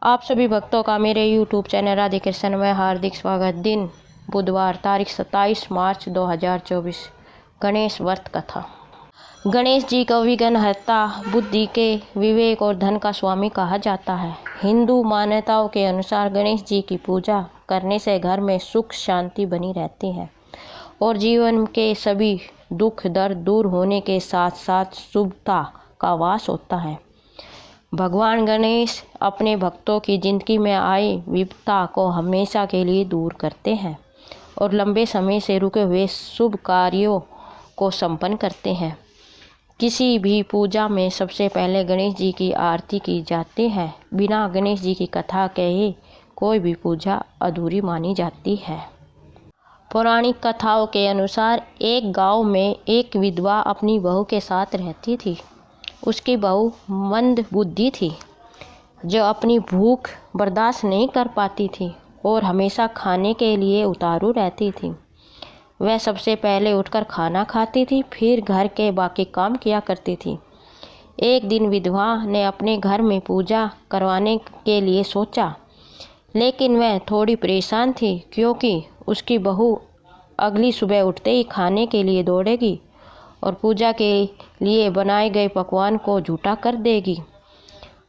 आप सभी भक्तों का मेरे YouTube चैनल राधे कृष्ण में हार्दिक स्वागत। दिन बुधवार तारीख 27 मार्च 2024। गणेश व्रत कथा। गणेश जी को विघ्नहर्ता, बुद्धि के, विवेक और धन का स्वामी कहा जाता है। हिंदू मान्यताओं के अनुसार गणेश जी की पूजा करने से घर में सुख शांति बनी रहती है और जीवन के सभी दुख दर्द दूर होने के साथ साथ शुभता का वास होता है। भगवान गणेश अपने भक्तों की जिंदगी में आए विपदा को हमेशा के लिए दूर करते हैं और लंबे समय से रुके हुए शुभ कार्यों को संपन्न करते हैं। किसी भी पूजा में सबसे पहले गणेश जी की आरती की जाती है। बिना गणेश जी की कथा कहे कोई भी पूजा अधूरी मानी जाती है। पौराणिक कथाओं के अनुसार एक गांव में एक विधवा अपनी बहू के साथ रहती थी। उसकी बहू मंद बुद्धि थी जो अपनी भूख बर्दाश्त नहीं कर पाती थी और हमेशा खाने के लिए उतारू रहती थी। वह सबसे पहले उठकर खाना खाती थी, फिर घर के बाकी काम किया करती थी। एक दिन विधवा ने अपने घर में पूजा करवाने के लिए सोचा, लेकिन वह थोड़ी परेशान थी क्योंकि उसकी बहू अगली सुबह उठते ही खाने के लिए दौड़ेगी और पूजा के लिए बनाए गए पकवान को झूठा कर देगी।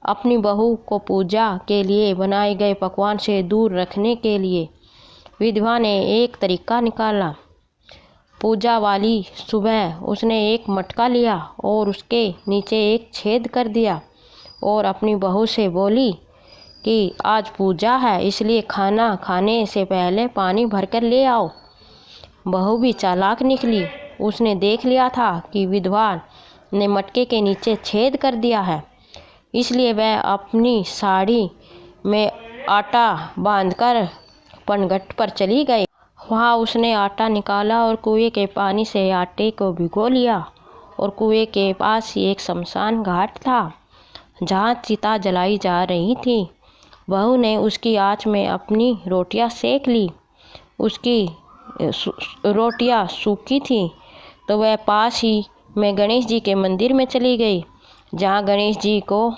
अपनी बहू को पूजा के लिए बनाए गए पकवान से दूर रखने के लिए विधवा ने एक तरीका निकाला। पूजा वाली सुबह उसने एक मटका लिया और उसके नीचे एक छेद कर दिया और अपनी बहू से बोली कि आज पूजा है, इसलिए खाना खाने से पहले पानी भरकर ले आओ। बहू भी चालाक निकली। उसने देख लिया था कि विधवा ने मटके के नीचे छेद कर दिया है, इसलिए वह अपनी साड़ी में आटा बांधकर पनघट पर चली गई। वहाँ उसने आटा निकाला और कुएं के पानी से आटे को भिगो लिया और कुएं के पास ही एक शमशान घाट था जहाँ चिता जलाई जा रही थी। बहू ने उसकी आँच में अपनी रोटियां सेक ली। उसकी रोटियां सूखी थी तो वह पास ही में गणेश जी के मंदिर में चली गई जहाँ गणेश जी को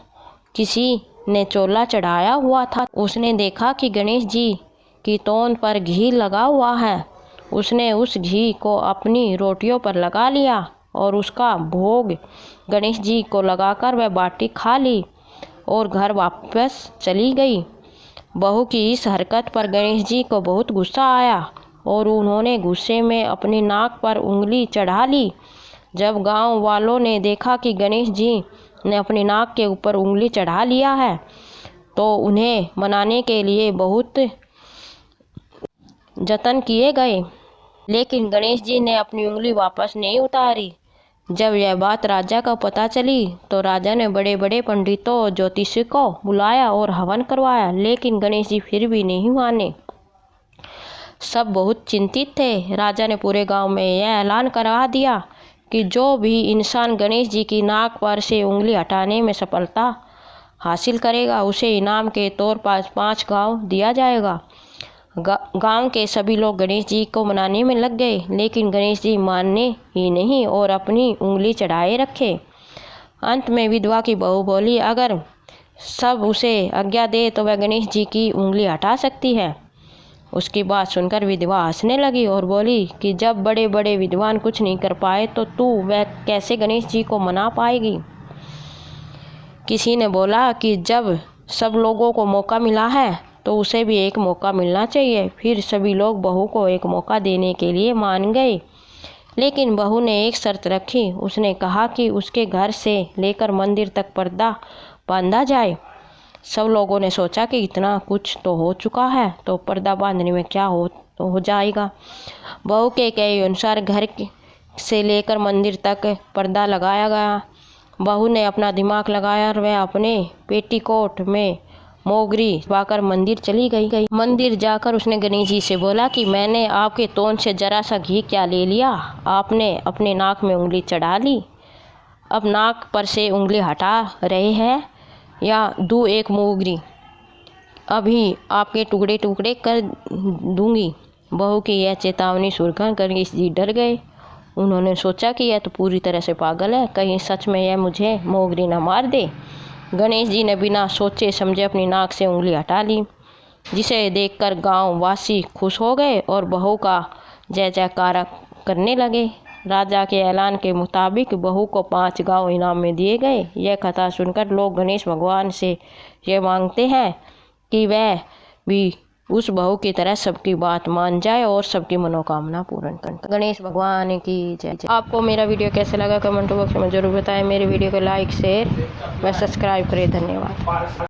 किसी ने चोला चढ़ाया हुआ था। उसने देखा कि गणेश जी की तोंद पर घी लगा हुआ है। उसने उस घी को अपनी रोटियों पर लगा लिया और उसका भोग गणेश जी को लगाकर वह बाटी खा ली और घर वापस चली गई। बहू की इस हरकत पर गणेश जी को बहुत गुस्सा आया और उन्होंने गुस्से में अपनी नाक पर उंगली चढ़ा ली। जब गांव वालों ने देखा कि गणेश जी ने अपनी नाक के ऊपर उंगली चढ़ा लिया है तो उन्हें मनाने के लिए बहुत जतन किए गए, लेकिन गणेश जी ने अपनी उंगली वापस नहीं उतारी। जब यह बात राजा को पता चली तो राजा ने बड़े बड़े पंडितों और ज्योतिषी को बुलाया और हवन करवाया, लेकिन गणेश जी फिर भी नहीं माने। सब बहुत चिंतित थे। राजा ने पूरे गांव में यह ऐलान करवा दिया कि जो भी इंसान गणेश जी की नाक पर से उंगली हटाने में सफलता हासिल करेगा उसे इनाम के तौर पर 5 गांव दिया जाएगा। गांव के सभी लोग गणेश जी को मनाने में लग गए, लेकिन गणेश जी मानने ही नहीं और अपनी उंगली चढ़ाए रखे। अंत में विधवा की बहू बोली, अगर सब उसे आज्ञा दे तो वह गणेश जी की उंगली हटा सकती है। उसकी बात सुनकर विधवा हंसने लगी और बोली कि जब बड़े बड़े विद्वान कुछ नहीं कर पाए तो तू वह कैसे गणेश जी को मना पाएगी। किसी ने बोला कि जब सब लोगों को मौका मिला है तो उसे भी एक मौका मिलना चाहिए। फिर सभी लोग बहू को एक मौका देने के लिए मान गए, लेकिन बहू ने एक शर्त रखी। उसने कहा कि उसके घर से लेकर मंदिर तक पर्दा बांधा जाए। सब लोगों ने सोचा कि इतना कुछ तो हो चुका है तो पर्दा बांधने में क्या हो जाएगा। बहू के कहे अनुसार घर से लेकर मंदिर तक पर्दा लगाया गया। बहू ने अपना दिमाग लगाया और वह अपने पेटीकोट में मोगरी पाकर मंदिर चली गई। मंदिर जाकर उसने गणेश जी से बोला कि मैंने आपके तोंद से जरा सा घी क्या ले लिया, आपने अपने नाक में उंगली चढ़ा ली। अब नाक पर से उंगली हटा रहे हैं या दूँ एक मोगरी, अभी आपके टुकड़े टुकड़े कर दूंगी। बहू की यह चेतावनी सुनकर गणेश जी डर गए। उन्होंने सोचा कि यह तो पूरी तरह से पागल है, कहीं सच में यह मुझे मोगरी न मार दे। गणेश जी ने बिना सोचे समझे अपनी नाक से उंगली हटा ली, जिसे देखकर गांव वासी खुश हो गए और बहू का जय जयकार करने लगे। राजा के ऐलान के मुताबिक बहू को 5 गांव इनाम में दिए गए। यह कथा सुनकर लोग गणेश भगवान से ये मांगते हैं कि वह भी उस बहू की तरह सबकी बात मान जाए और सबकी मनोकामना पूर्ण कर। गणेश भगवान की जय। आपको मेरा वीडियो कैसे लगा कमेंट बॉक्स में जरूर बताएं। मेरे वीडियो को लाइक शेयर व सब्सक्राइब करें। धन्यवाद।